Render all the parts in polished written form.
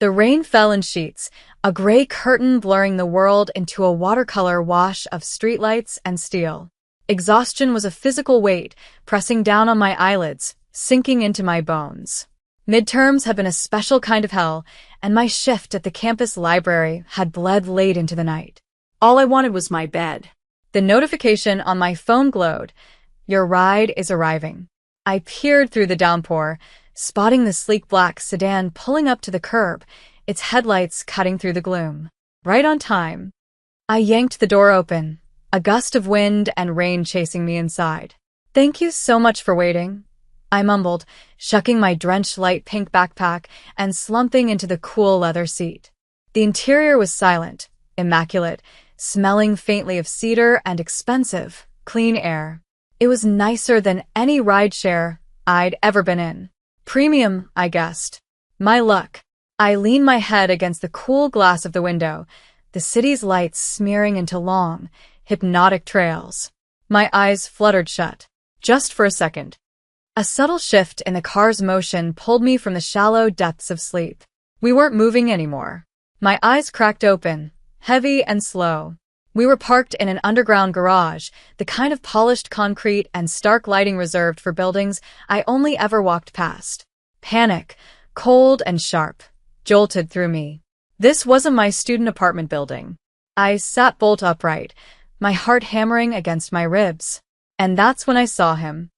The rain fell in sheets, a gray curtain blurring the world into a watercolor wash of streetlights and steel. Exhaustion was a physical weight, pressing down on my eyelids, sinking into my bones. Midterms had been a special kind of hell, and my shift at the campus library had bled late into the night. All I wanted was my bed. The notification on my phone glowed. Your ride is arriving. I peered through the downpour, spotting the sleek black sedan pulling up to the curb, its headlights cutting through the gloom. Right on time. I yanked the door open, a gust of wind and rain chasing me inside. Thank you so much for waiting, I mumbled, shucking my drenched light pink backpack and slumping into the cool leather seat. The interior was silent, immaculate, smelling faintly of cedar and expensive, clean air. It was nicer than any rideshare I'd ever been in. Premium, I guessed. My luck. I leaned my head against the cool glass of the window, the city's lights smearing into long, hypnotic trails. My eyes fluttered shut. Just for a second. A subtle shift in the car's motion pulled me from the shallow depths of sleep. We weren't moving anymore. My eyes cracked open, heavy and slow. We were parked in an underground garage, the kind of polished concrete and stark lighting reserved for buildings I only ever walked past. Panic, cold and sharp, jolted through me. This wasn't my student apartment building. I sat bolt upright, my heart hammering against my ribs. And that's when I saw him.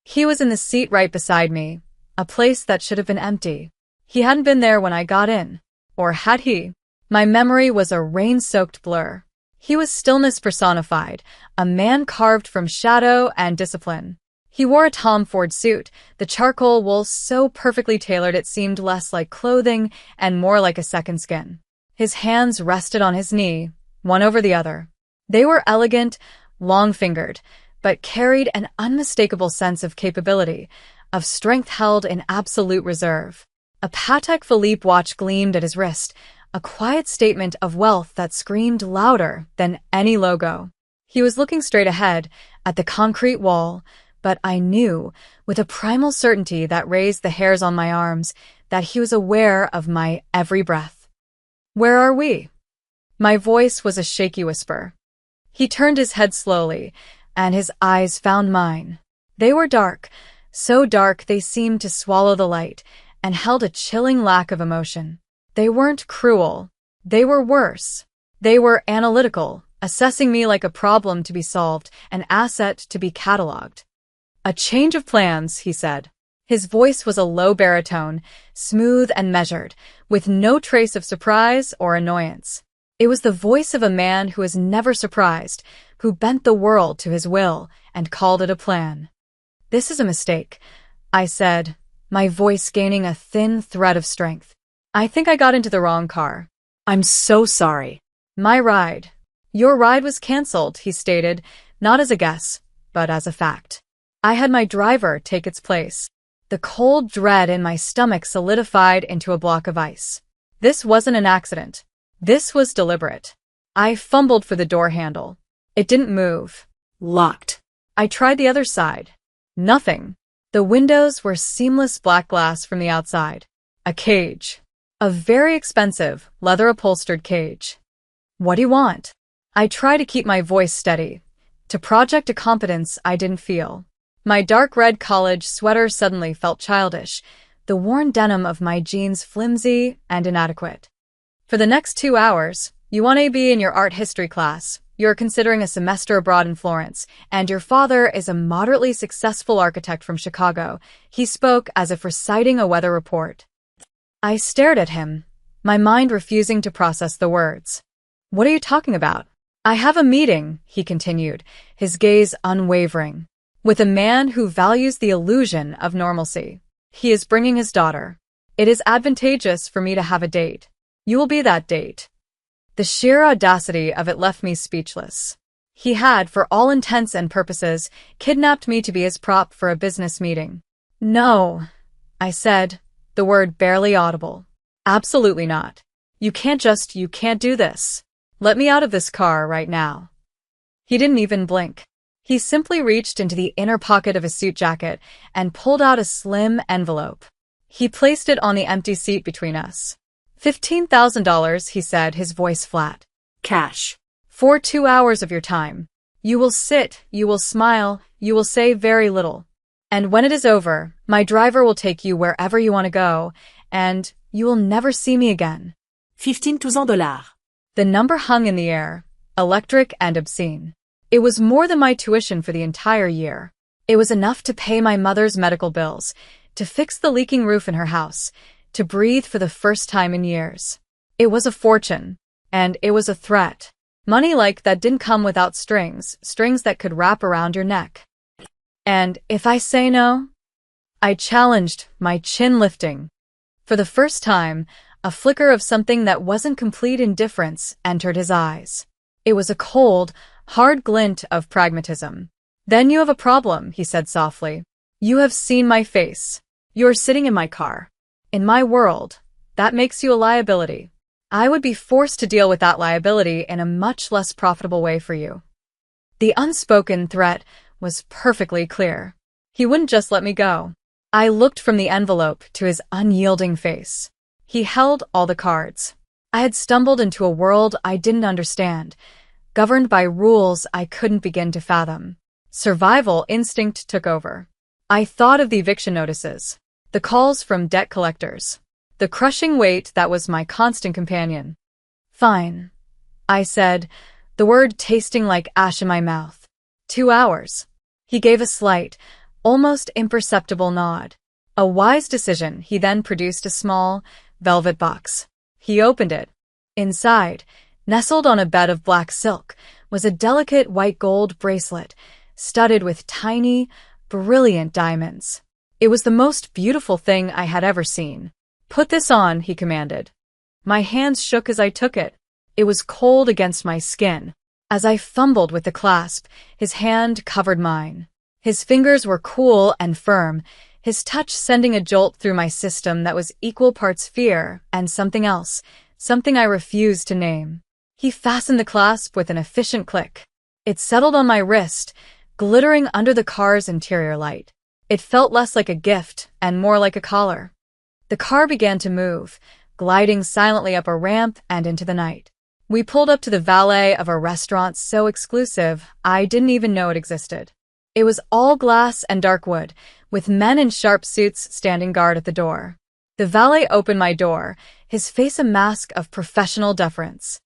He was in the seat right beside me, a place that should have been empty. He hadn't been there when I got in. Or had he? My memory was a rain-soaked blur. He was stillness personified, a man carved from shadow and discipline. He wore a Tom Ford suit, the charcoal wool so perfectly tailored it seemed less like clothing and more like a second skin. His hands rested on his knee, one over the other. They were elegant, long-fingered, but carried an unmistakable sense of capability, of strength held in absolute reserve. A Patek Philippe watch gleamed at his wrist, a quiet statement of wealth that screamed louder than any logo. He was looking straight ahead, at the concrete wall, but I knew, with a primal certainty that raised the hairs on my arms, that he was aware of my every breath. Where are we? My voice was a shaky whisper. He turned his head slowly, and his eyes found mine. They were dark, so dark they seemed to swallow the light, and held a chilling lack of emotion. They weren't cruel. They were worse. They were analytical, assessing me like a problem to be solved, an asset to be catalogued. A change of plans, he said. His voice was a low baritone, smooth and measured, with no trace of surprise or annoyance. It was the voice of a man who was never surprised, who bent the world to his will and called it a plan. This is a mistake, I said, my voice gaining a thin thread of strength. I think I got into the wrong car. I'm so sorry. My ride. Your ride was canceled, he stated, not as a guess, but as a fact. I had my driver take its place. The cold dread in my stomach solidified into a block of ice. This wasn't an accident. This was deliberate. I fumbled for the door handle. It didn't move. Locked. I tried the other side. Nothing. The windows were seamless black glass from the outside. A cage. A very expensive, leather-upholstered cage. What do you want? I tried to keep my voice steady, to project a competence I didn't feel. My dark red college sweater suddenly felt childish, the worn denim of my jeans flimsy and inadequate. For the next 2 hours, you want to be in your art history class, you're considering a semester abroad in Florence, and your father is a moderately successful architect from Chicago. He spoke as if reciting a weather report. I stared at him, my mind refusing to process the words. What are you talking about? I have a meeting, he continued, his gaze unwavering, with a man who values the illusion of normalcy. He is bringing his daughter. It is advantageous for me to have a date. You will be that date. The sheer audacity of it left me speechless. He had, for all intents and purposes, kidnapped me to be his prop for a business meeting. No, I said, the word barely audible. Absolutely not. You can't do this. Let me out of this car right now. He didn't even blink. He simply reached into the inner pocket of his suit jacket and pulled out a slim envelope. He placed it on the empty seat between us. $15,000, he said, his voice flat. Cash. For 2 hours of your time. You will sit, you will smile, you will say very little. And when it is over, my driver will take you wherever you want to go, and you will never see me again. $15,000. The number hung in the air, electric and obscene. It was more than my tuition for the entire year. It was enough to pay my mother's medical bills, to fix the leaking roof in her house, to breathe for the first time in years. It was a fortune, and it was a threat. Money like that didn't come without strings, strings that could wrap around your neck. And if I say no? I challenged, my chin lifting. For the first time, a flicker of something that wasn't complete indifference entered his eyes. It was a cold, hard glint of pragmatism. Then you have a problem, he said softly. You have seen my face. You are sitting in my car. In my world, that makes you a liability. I would be forced to deal with that liability in a much less profitable way for you. The unspoken threat was perfectly clear. He wouldn't just let me go. I looked from the envelope to his unyielding face. He held all the cards. I had stumbled into a world I didn't understand, governed by rules I couldn't begin to fathom. Survival instinct took over. I thought of the eviction notices, the calls from debt collectors, the crushing weight that was my constant companion. Fine, I said, the word tasting like ash in my mouth. 2 hours. He gave a slight, almost imperceptible nod. A wise decision. He then produced a small, velvet box. He opened it. Inside, nestled on a bed of black silk, was a delicate white gold bracelet, studded with tiny, brilliant diamonds. It was the most beautiful thing I had ever seen. Put this on, he commanded. My hands shook as I took it. It was cold against my skin. As I fumbled with the clasp, his hand covered mine. His fingers were cool and firm, his touch sending a jolt through my system that was equal parts fear and something else, something I refused to name. He fastened the clasp with an efficient click. It settled on my wrist, glittering under the car's interior light. It felt less like a gift and more like a collar. The car began to move, gliding silently up a ramp and into the night. We pulled up to the valet of a restaurant so exclusive, I didn't even know it existed. It was all glass and dark wood, with men in sharp suits standing guard at the door. The valet opened my door, his face a mask of professional deference.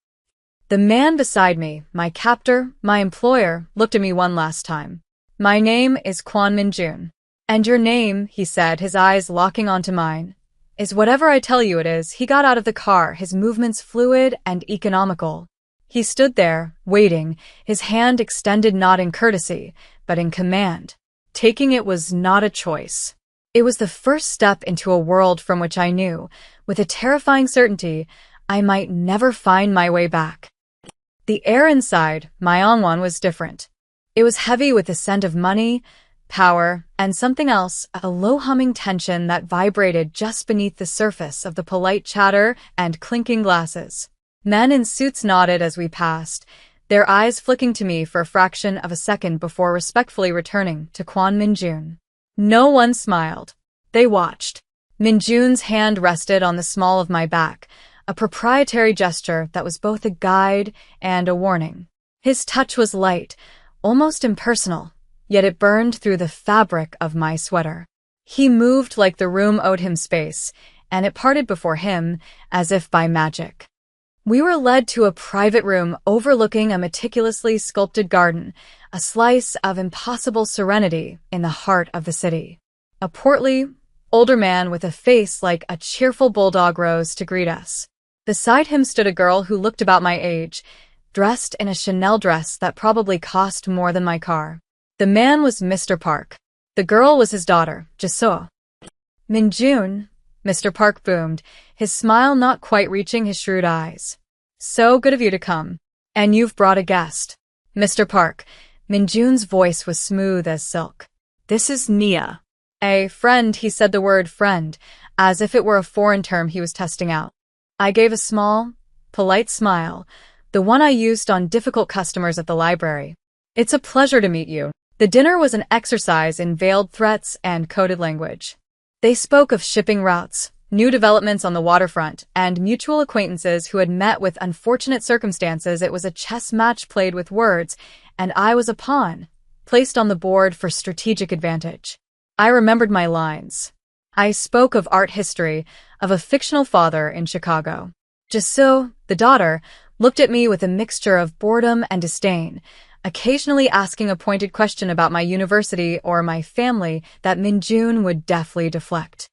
The man beside me, my captor, my employer, looked at me one last time. My name is Kwon Min-jun. And your name, he said, his eyes locking onto mine, is whatever I tell you it is. He got out of the car, his movements fluid and economical. He stood there, waiting, his hand extended not in courtesy, but in command. Taking it was not a choice. It was the first step into a world from which I knew, with a terrifying certainty, I might never find my way back. The air inside Myeongwon was different. It was heavy with the scent of money, power, and something else, a low humming tension that vibrated just beneath the surface of the polite chatter and clinking glasses. Men in suits nodded as we passed, their eyes flicking to me for a fraction of a second before respectfully returning to Kwon Min-jun. No one smiled. They watched. Min-jun's hand rested on the small of my back, a proprietary gesture that was both a guide and a warning. His touch was light, almost impersonal, yet it burned through the fabric of my sweater. He moved like the room owed him space, and it parted before him as if by magic. We were led to a private room overlooking a meticulously sculpted garden, a slice of impossible serenity in the heart of the city. A portly, older man with a face like a cheerful bulldog rose to greet us. Beside him stood a girl who looked about my age, dressed in a Chanel dress that probably cost more than my car. The man was Mr. Park. The girl was his daughter, Jisoo. Min-jun, Mr. Park boomed, his smile not quite reaching his shrewd eyes. So good of you to come. And you've brought a guest. Mr. Park, Min-jun's voice was smooth as silk. This is Nia. A friend, he said the word friend, as if it were a foreign term he was testing out. I gave a small, polite smile, the one I used on difficult customers at the library. It's a pleasure to meet you. The dinner was an exercise in veiled threats and coded language. They spoke of shipping routes, New developments on the waterfront, and mutual acquaintances who had met with unfortunate circumstances. It was a chess match played with words, and I was a pawn, placed on the board for strategic advantage. I remembered my lines. I spoke of art history, of a fictional father in Chicago. Jisoo, the daughter, looked at me with a mixture of boredom and disdain, occasionally asking a pointed question about my university or my family that Minjun would deftly deflect.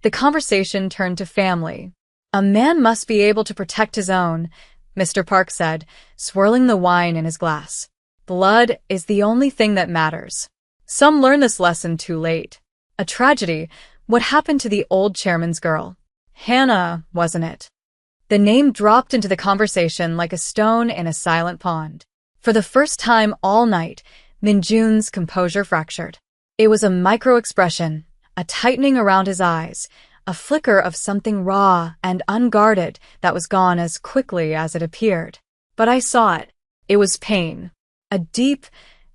The conversation turned to family. "A man must be able to protect his own," Mr. Park said, swirling the wine in his glass. "Blood is the only thing that matters." Some learn this lesson too late. A tragedy. What happened to the old chairman's girl? Hannah, wasn't it? The name dropped into the conversation like a stone in a silent pond. For the first time all night, Minjun's composure fractured. It was a micro-expression, a tightening around his eyes, a flicker of something raw and unguarded that was gone as quickly as it appeared. But I saw it. It was pain. A deep,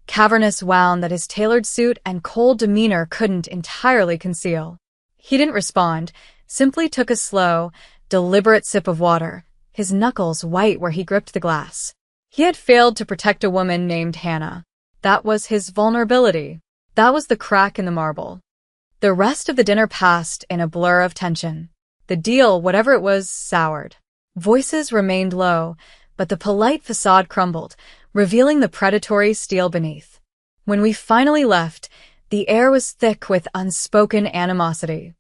cavernous wound that his tailored suit and cold demeanor couldn't entirely conceal. He didn't respond, simply took a slow, deliberate sip of water, his knuckles white where he gripped the glass. He had failed to protect a woman named Hannah. That was his vulnerability. That was the crack in the marble. The rest of the dinner passed in a blur of tension. The deal, whatever it was, soured. Voices remained low, but the polite facade crumbled, revealing the predatory steel beneath. When we finally left, the air was thick with unspoken animosity.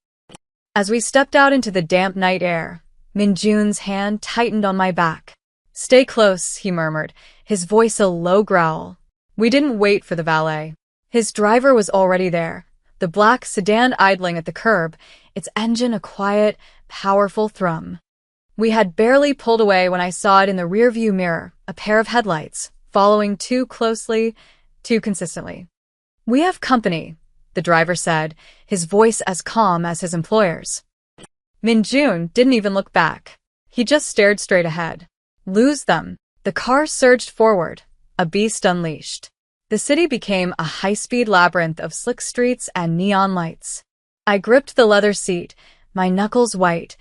As we stepped out into the damp night air, Minjun's hand tightened on my back. "Stay close," he murmured, his voice a low growl. We didn't wait for the valet. His driver was already there, the black sedan idling at the curb, its engine a quiet, powerful thrum. We had barely pulled away when I saw it in the rearview mirror, a pair of headlights, following too closely, too consistently. "We have company," the driver said, his voice as calm as his employer's. Minjun didn't even look back. He just stared straight ahead. "Lose them." The car surged forward, a beast unleashed. The city became a high-speed labyrinth of slick streets and neon lights. I gripped the leather seat, my knuckles white,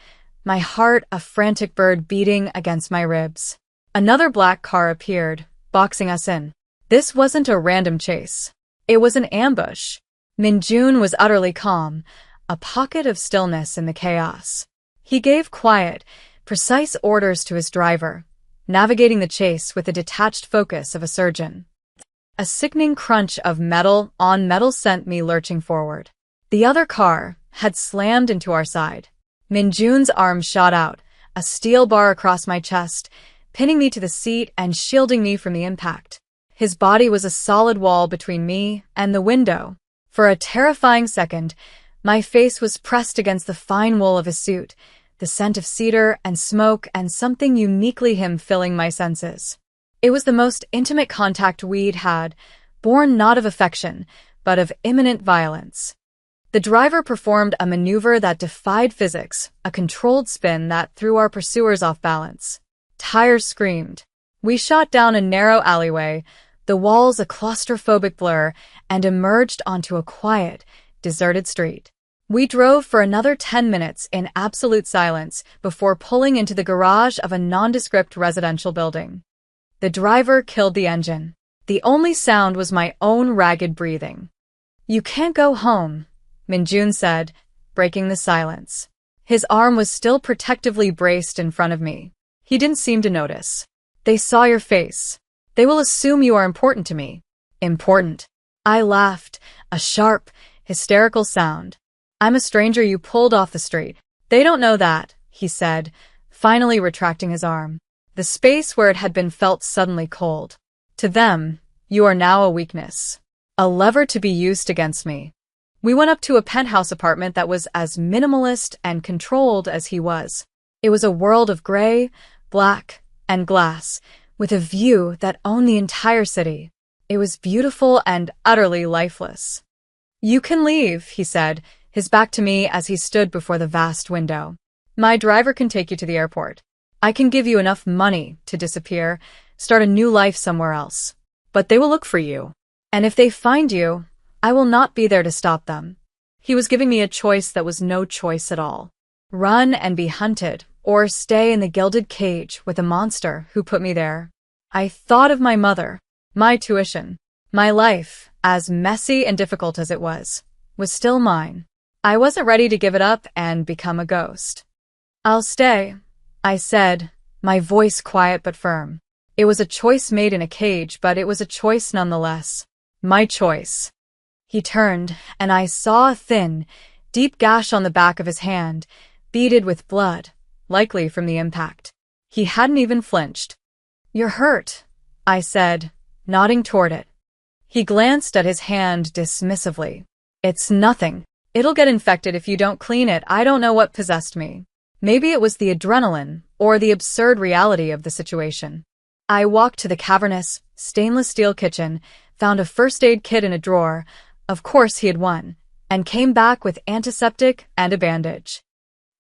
my heart a frantic bird beating against my ribs. Another black car appeared, boxing us in. This wasn't a random chase. It was an ambush. Minjun was utterly calm, a pocket of stillness in the chaos. He gave quiet, precise orders to his driver, navigating the chase with the detached focus of a surgeon. A sickening crunch of metal on metal sent me lurching forward. The other car had slammed into our side. Minjun's arm shot out, a steel bar across my chest, pinning me to the seat and shielding me from the impact. His body was a solid wall between me and the window. For a terrifying second, my face was pressed against the fine wool of his suit, the scent of cedar and smoke and something uniquely him filling my senses. It was the most intimate contact we'd had, born not of affection, but of imminent violence. The driver performed a maneuver that defied physics, a controlled spin that threw our pursuers off balance. Tires screamed. We shot down a narrow alleyway, the walls a claustrophobic blur, and emerged onto a quiet, deserted street. We drove for another 10 minutes in absolute silence before pulling into the garage of a nondescript residential building. The driver killed the engine. The only sound was my own ragged breathing. "You can't go home," Minjun said, breaking the silence. His arm was still protectively braced in front of me. He didn't seem to notice. "They saw your face. They will assume you are important to me." "Important?" I laughed, a sharp, hysterical sound. "I'm a stranger you pulled off the street." "They don't know that," he said, finally retracting his arm. The space where it had been felt suddenly cold. "To them, you are now a weakness. A lever to be used against me." We went up to a penthouse apartment that was as minimalist and controlled as he was. It was a world of gray, black, and glass, with a view that owned the entire city. It was beautiful and utterly lifeless. "You can leave," he said, his back to me as he stood before the vast window. "My driver can take you to the airport. I can give you enough money to disappear, start a new life somewhere else. But they will look for you. And if they find you, I will not be there to stop them." He was giving me a choice that was no choice at all. Run and be hunted, or stay in the gilded cage with a monster who put me there. I thought of my mother, my tuition, my life, as messy and difficult as it was still mine. I wasn't ready to give it up and become a ghost. I'll stay, I said, my voice quiet but firm. It was a choice made in a cage, but it was a choice nonetheless. My choice. He turned, and I saw a thin, deep gash on the back of his hand, beaded with blood, likely from the impact. He hadn't even flinched. "You're hurt," I said, nodding toward it. He glanced at his hand dismissively. "It's nothing. It'll get infected if you don't clean it. I don't know what possessed me. Maybe it was the adrenaline or the absurd reality of the situation." I walked to the cavernous, stainless steel kitchen, found a first aid kit in a drawer, of course he had one, and came back with antiseptic and a bandage.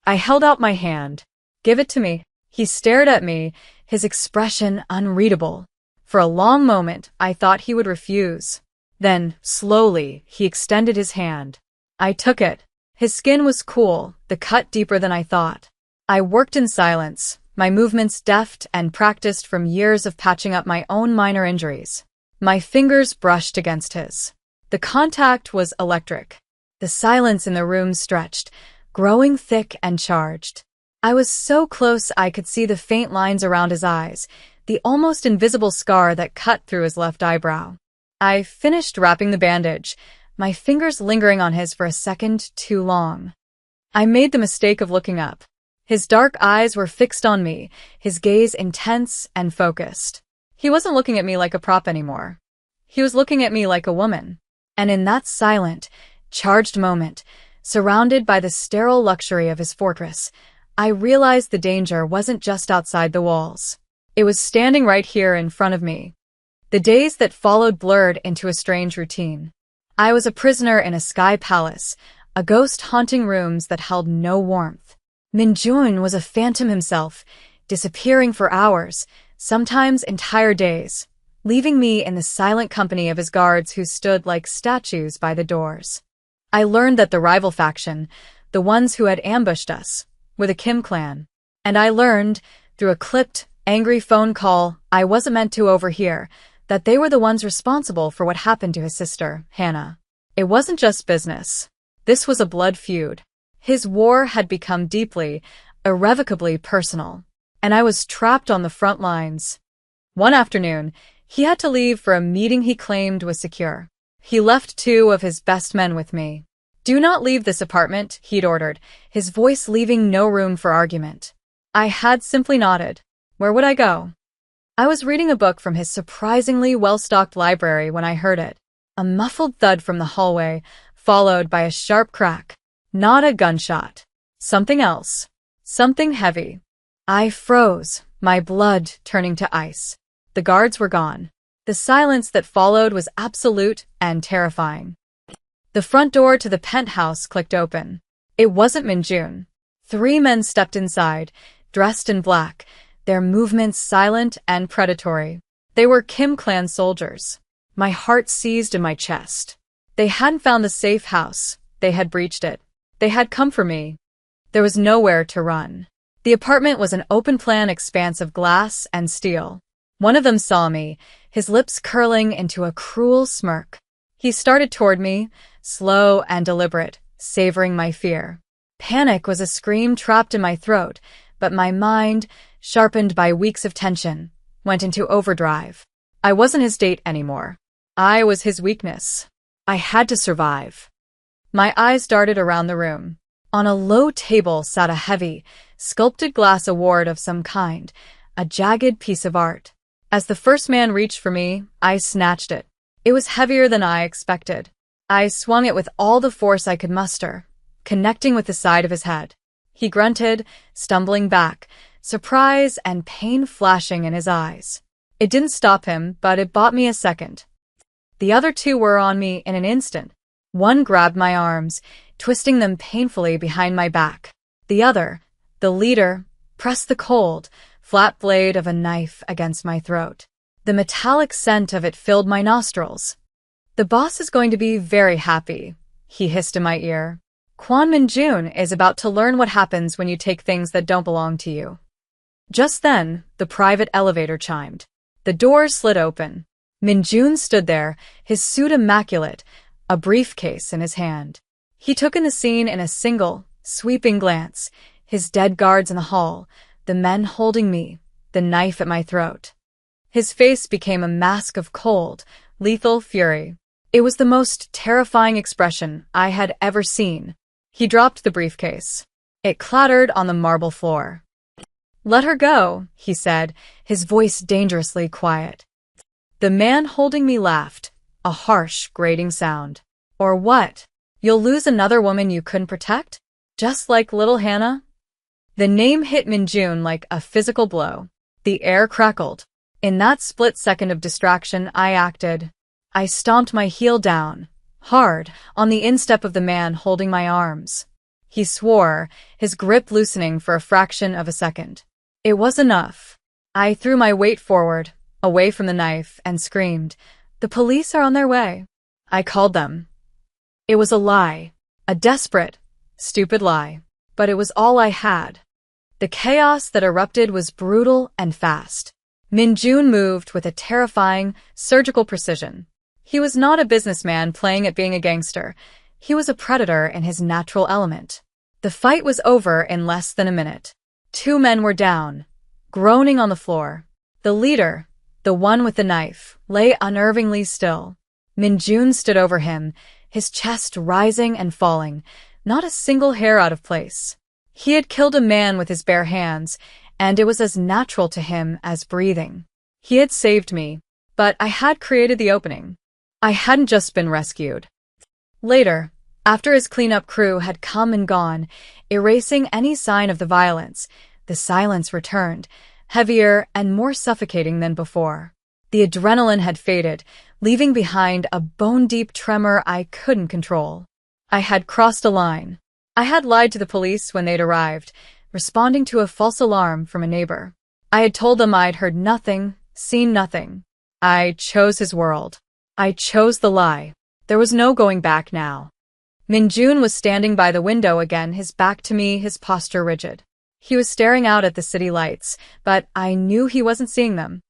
I held out my hand. "Give it to me." He stared at me, his expression unreadable. For a long moment, I thought he would refuse. Then, slowly, he extended his hand. I took it. His skin was cool, the cut deeper than I thought. I worked in silence, my movements deft and practiced from years of patching up my own minor injuries. My fingers brushed against his. The contact was electric. The silence in the room stretched, growing thick and charged. I was so close I could see the faint lines around his eyes, the almost invisible scar that cut through his left eyebrow. I finished wrapping the bandage, my fingers lingering on his for a second too long. I made the mistake of looking up. His dark eyes were fixed on me, his gaze intense and focused. He wasn't looking at me like a prop anymore. He was looking at me like a woman. And in that silent, charged moment, surrounded by the sterile luxury of his fortress, I realized the danger wasn't just outside the walls. It was standing right here in front of me. The days that followed blurred into a strange routine. I was a prisoner in a sky palace, a ghost haunting rooms that held no warmth. Minjun was a phantom himself, disappearing for hours, sometimes entire days, leaving me in the silent company of his guards who stood like statues by the doors. I learned that the rival faction, the ones who had ambushed us, were the Kim clan. And I learned, through a clipped, angry phone call I wasn't meant to overhear, that they were the ones responsible for what happened to his sister, Hannah. It wasn't just business. This was a blood feud. His war had become deeply, irrevocably personal, and I was trapped on the front lines. One afternoon, he had to leave for a meeting he claimed was secure. He left 2 of his best men with me. "Do not leave this apartment," he'd ordered, his voice leaving no room for argument. I had simply nodded. Where would I go? I was reading a book from his surprisingly well-stocked library when I heard it. A muffled thud from the hallway, followed by a sharp crack. Not a gunshot. Something else. Something heavy. I froze, my blood turning to ice. The guards were gone. The silence that followed was absolute and terrifying. The front door to the penthouse clicked open. It wasn't Minjun. 3 men stepped inside, dressed in black, their movements silent and predatory. They were Kim clan soldiers. My heart seized in my chest. They hadn't found the safe house. They had breached it. They had come for me. There was nowhere to run. The apartment was an open-plan expanse of glass and steel. One of them saw me, his lips curling into a cruel smirk. He started toward me, slow and deliberate, savoring my fear. Panic was a scream trapped in my throat, but my mind, sharpened by weeks of tension, went into overdrive. I wasn't his date anymore. I was his weakness. I had to survive. My eyes darted around the room. On a low table sat a heavy, sculpted glass award of some kind, a jagged piece of art. As the first man reached for me, I snatched it. It was heavier than I expected. I swung it with all the force I could muster, connecting with the side of his head. He grunted, stumbling back, surprise and pain flashing in his eyes. It didn't stop him, but it bought me a second. The other 2 were on me in an instant. One grabbed my arms, twisting them painfully behind my back. The other, the leader, pressed the cold, flat blade of a knife against my throat. The metallic scent of it filled my nostrils. "The boss is going to be very happy," he hissed in my ear. Kwon Min-jun is about to learn what happens when you take things that don't belong to you. Just then, the private elevator chimed. The doors slid open. Min-jun stood there, his suit immaculate, a briefcase in his hand. He took in the scene in a single, sweeping glance, his dead guards in the hall, the men holding me, the knife at my throat. His face became a mask of cold, lethal fury. It was the most terrifying expression I had ever seen. He dropped the briefcase. It clattered on the marble floor. "Let her go," he said, his voice dangerously quiet. The man holding me laughed, a harsh, grating sound. "Or what? You'll lose another woman you couldn't protect? Just like little Hannah?" The name hit Min-jun like a physical blow. The air crackled. In that split second of distraction, I acted. I stomped my heel down, hard, on the instep of the man holding my arms. He swore, his grip loosening for a fraction of a second. It was enough. I threw my weight forward, away from the knife, and screamed, "The police are on their way." I called them. It was a lie, a desperate, stupid lie, but it was all I had. The chaos that erupted was brutal and fast. Min-jun moved with a terrifying, surgical precision. He was not a businessman playing at being a gangster. He was a predator in his natural element. The fight was over in less than a minute. 2 men were down, groaning on the floor. The leader, the one with the knife, lay unnervingly still. Min-jun stood over him, his chest rising and falling, not a single hair out of place. He had killed a man with his bare hands, and it was as natural to him as breathing. He had saved me, but I had created the opening. I hadn't just been rescued. Later, after his cleanup crew had come and gone, erasing any sign of the violence, the silence returned, heavier and more suffocating than before. The adrenaline had faded, leaving behind a bone-deep tremor I couldn't control. I had crossed a line. I had lied to the police when they'd arrived, responding to a false alarm from a neighbor. I had told them I'd heard nothing, seen nothing. I chose his world. I chose the lie. There was no going back now. Min-jun was standing by the window again, his back to me, his posture rigid. He was staring out at the city lights, but I knew he wasn't seeing them.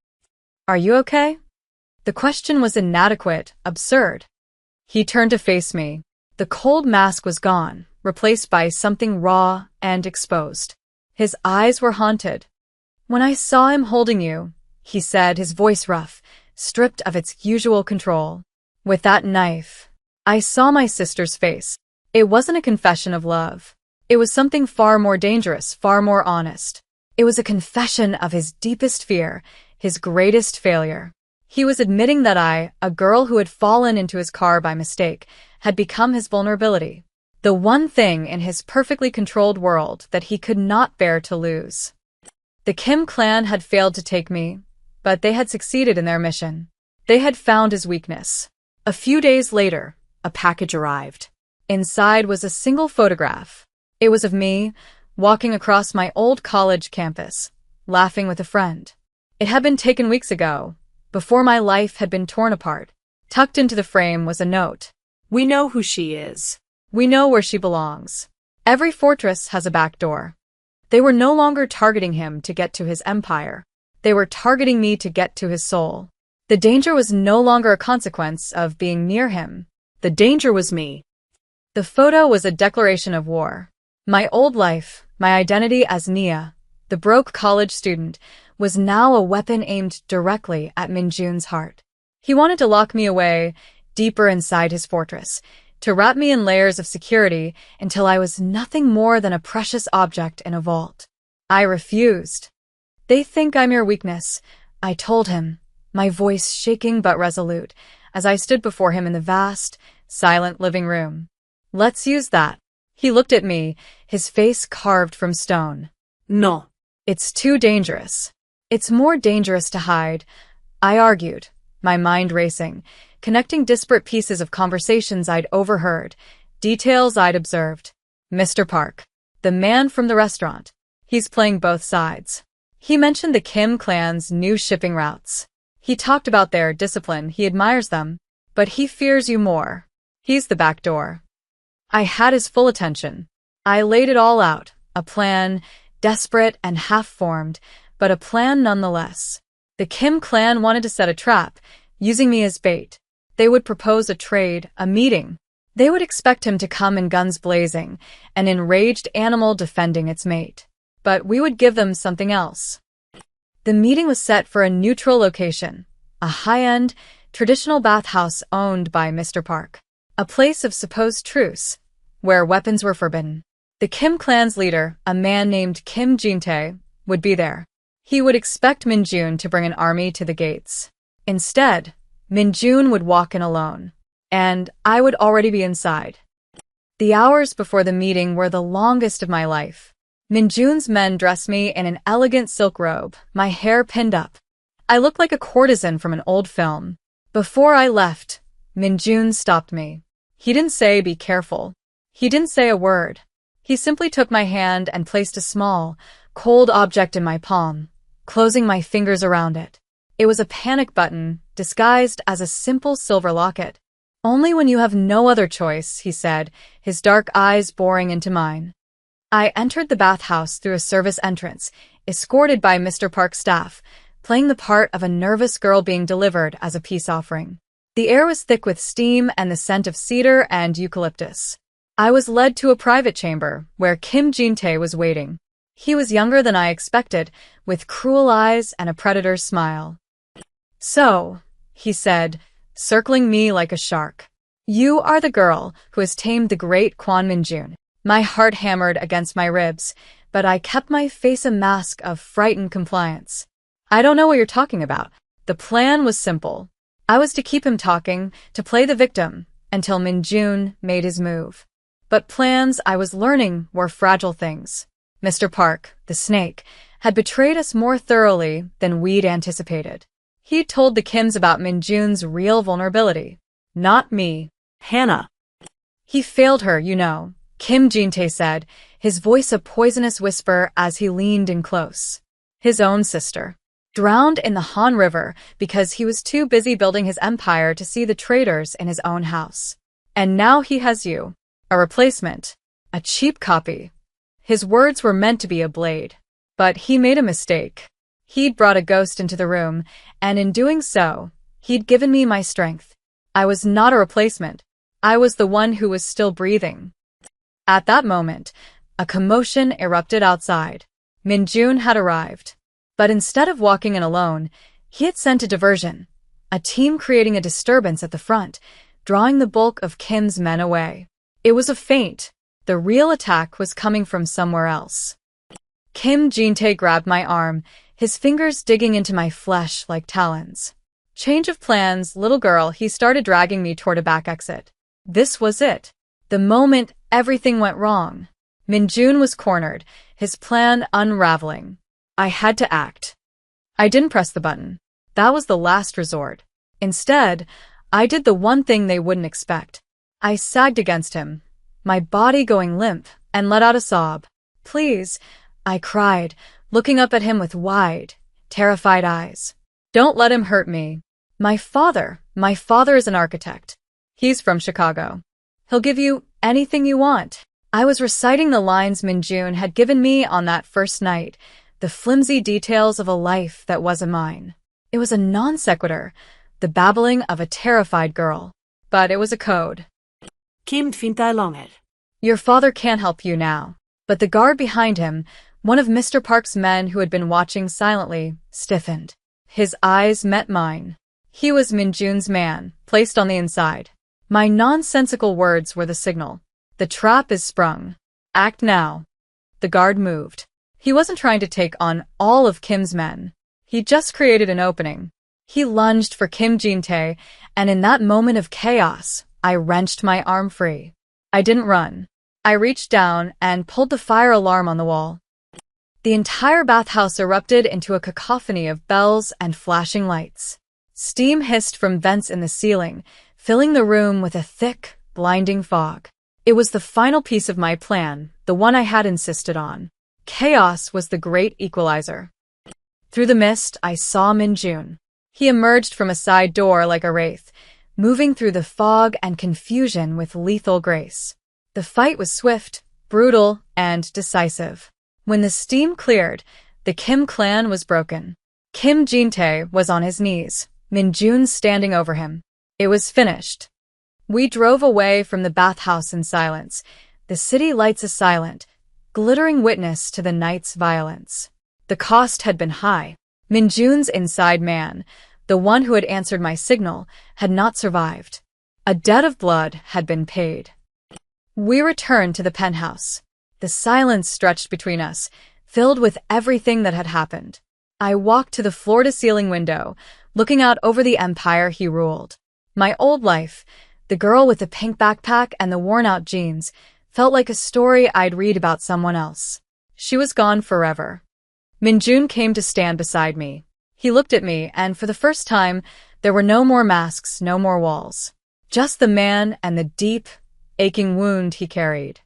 "Are you okay?" The question was inadequate, absurd. He turned to face me. The cold mask was gone, replaced by something raw and exposed. His eyes were haunted. "When I saw him holding you," he said, his voice rough, stripped of its usual control, "with that knife, I saw my sister's face. It wasn't a confession of love. It was something far more dangerous, far more honest. It was a confession of his deepest fear, his greatest failure. He was admitting that I, a girl who had fallen into his car by mistake, had become his vulnerability. The one thing in his perfectly controlled world that he could not bear to lose. The Kim clan had failed to take me, but they had succeeded in their mission. They had found his weakness. A few days later, a package arrived. Inside was a single photograph. It was of me, walking across my old college campus, laughing with a friend. It had been taken weeks ago, before my life had been torn apart. Tucked into the frame was a note. "We know who she is. We know where she belongs. Every fortress has a back door." They were no longer targeting him to get to his empire. They were targeting me to get to his soul. The danger was no longer a consequence of being near him. The danger was me. The photo was a declaration of war. My old life, my identity as Nia, the broke college student, was now a weapon aimed directly at Min-jun's heart. He wanted to lock me away, deeper inside his fortress, to wrap me in layers of security until I was nothing more than a precious object in a vault. I refused. "They think I'm your weakness," I told him, my voice shaking but resolute, as I stood before him in the vast, silent living room. "Let's use that." He looked at me, his face carved from stone. No. "It's too dangerous. It's more dangerous to hide," I argued, my mind racing, connecting disparate pieces of conversations I'd overheard, details I'd observed. "Mr. Park, the man from the restaurant, he's playing both sides. He mentioned the Kim clan's new shipping routes. He talked about their discipline, he admires them, but he fears you more. He's the back door." I had his full attention. I laid it all out, a plan, desperate and half-formed, but a plan nonetheless. The Kim clan wanted to set a trap, using me as bait. They would propose a trade, a meeting. They would expect him to come in guns blazing, an enraged animal defending its mate. But we would give them something else. The meeting was set for a neutral location, a high-end, traditional bathhouse owned by Mr. Park. A place of supposed truce, where weapons were forbidden. The Kim clan's leader, a man named Kim Jin-tae, would be there. He would expect Min-jun to bring an army to the gates. Instead, Min-jun would walk in alone, and I would already be inside. The hours before the meeting were the longest of my life. Min-jun's men dressed me in an elegant silk robe, my hair pinned up. I looked like a courtesan from an old film. Before I left, Min-jun stopped me. He didn't say, "Be careful." He didn't say a word. He simply took my hand and placed a small, cold object in my palm, closing my fingers around it. It was a panic button, disguised as a simple silver locket. "Only when you have no other choice," he said, his dark eyes boring into mine. I entered the bathhouse through a service entrance, escorted by Mr. Park's staff, playing the part of a nervous girl being delivered as a peace offering. The air was thick with steam and the scent of cedar and eucalyptus. I was led to a private chamber, where Kim Jin-tae was waiting. He was younger than I expected, with cruel eyes and a predator's smile. "So," he said, circling me like a shark, "you are the girl who has tamed the great Kwon Min-jun." My heart hammered against my ribs, but I kept my face a mask of frightened compliance. "I don't know what you're talking about." The plan was simple. I was to keep him talking, to play the victim, until Min-jun made his move. But plans, I was learning, were fragile things. Mr. Park, the snake, had betrayed us more thoroughly than we'd anticipated. He'd told the Kims about Min-jun's real vulnerability. Not me. Hannah. "He failed her, you know," Kim Jin-tae said, his voice a poisonous whisper as he leaned in close. "His own sister. Drowned in the Han River because he was too busy building his empire to see the traitors in his own house. And now he has you. A replacement. A cheap copy." His words were meant to be a blade. But he made a mistake. He'd brought a ghost into the room, and in doing so, he'd given me my strength. I was not a replacement. I was the one who was still breathing. At that moment, a commotion erupted outside. Min-jun had arrived. But instead of walking in alone, he had sent a diversion, a team creating a disturbance at the front, drawing the bulk of Kim's men away. It was a feint. The real attack was coming from somewhere else. Kim Jin-tae grabbed my arm, his fingers digging into my flesh like talons. "Change of plans, little girl," he started dragging me toward a back exit. This was it. The moment everything went wrong. Min-jun was cornered, his plan unraveling. I had to act. I didn't press the button. That was the last resort. Instead, I did the one thing they wouldn't expect. I sagged against him, my body going limp, and let out a sob. "Please," I cried, looking up at him with wide, terrified eyes. "Don't let him hurt me. My father is an architect. He's from Chicago. He'll give you anything you want." I was reciting the lines Min-jun had given me on that first night, the flimsy details of a life that wasn't mine. It was a non sequitur, the babbling of a terrified girl. But it was a code. Kim Fintai Longet. "Your father can't help you now." But the guard behind him, one of Mr. Park's men who had been watching silently, stiffened. His eyes met mine. He was Min-jun's man, placed on the inside. My nonsensical words were the signal. "The trap is sprung. Act now." The guard moved. He wasn't trying to take on all of Kim's men. He just created an opening. He lunged for Kim Jin-tae, and in that moment of chaos, I wrenched my arm free. I didn't run. I reached down and pulled the fire alarm on the wall. The entire bathhouse erupted into a cacophony of bells and flashing lights. Steam hissed from vents in the ceiling, filling the room with a thick, blinding fog. It was the final piece of my plan, the one I had insisted on. Chaos was the great equalizer. Through the mist, I saw Min-jun. He emerged from a side door like a wraith, moving through the fog and confusion with lethal grace. The fight was swift, brutal, and decisive. When the steam cleared, the Kim clan was broken. Kim Jin-tae was on his knees, Min-jun standing over him. It was finished. We drove away from the bathhouse in silence, the city lights a silent, glittering witness to the night's violence. The cost had been high. Min-jun's inside man, the one who had answered my signal, had not survived. A debt of blood had been paid. We returned to the penthouse. The silence stretched between us, filled with everything that had happened. I walked to the floor-to-ceiling window, looking out over the empire he ruled. My old life, the girl with the pink backpack and the worn-out jeans, felt like a story I'd read about someone else. She was gone forever. Min-jun came to stand beside me. He looked at me, and for the first time, there were no more masks, no more walls. Just the man and the deep, aching wound he carried.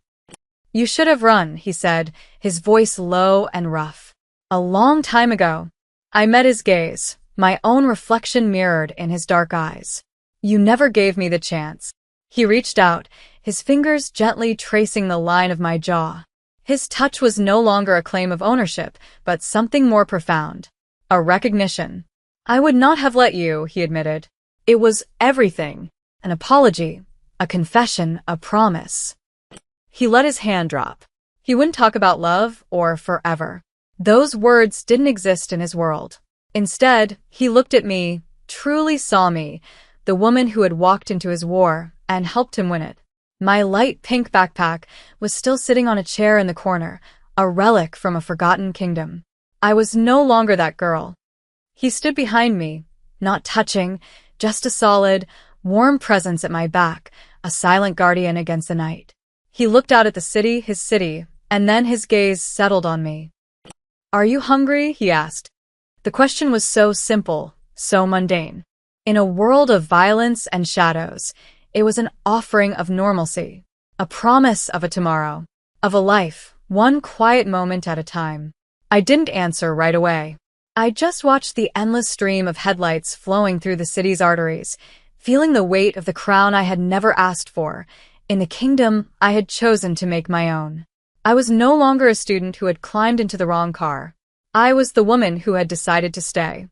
"You should have run," he said, his voice low and rough. "A long time ago." I met his gaze, my own reflection mirrored in his dark eyes. "You never gave me the chance." He reached out, his fingers gently tracing the line of my jaw. His touch was no longer a claim of ownership, but something more profound. A recognition. "I would not have let you," he admitted. "It was everything. An apology, a confession, a promise." He let his hand drop. He wouldn't talk about love or forever. Those words didn't exist in his world. Instead, he looked at me, truly saw me, the woman who had walked into his war and helped him win it. My light pink backpack was still sitting on a chair in the corner, a relic from a forgotten kingdom. I was no longer that girl. He stood behind me, not touching, just a solid, warm presence at my back, a silent guardian against the night. He looked out at the city, his city, and then his gaze settled on me. "Are you hungry?" he asked. The question was so simple, so mundane. In a world of violence and shadows, it was an offering of normalcy, a promise of a tomorrow, of a life, one quiet moment at a time. I didn't answer right away. I just watched the endless stream of headlights flowing through the city's arteries, feeling the weight of the crown I had never asked for, in the kingdom I had chosen to make my own. I was no longer a student who had climbed into the wrong car. I was the woman who had decided to stay.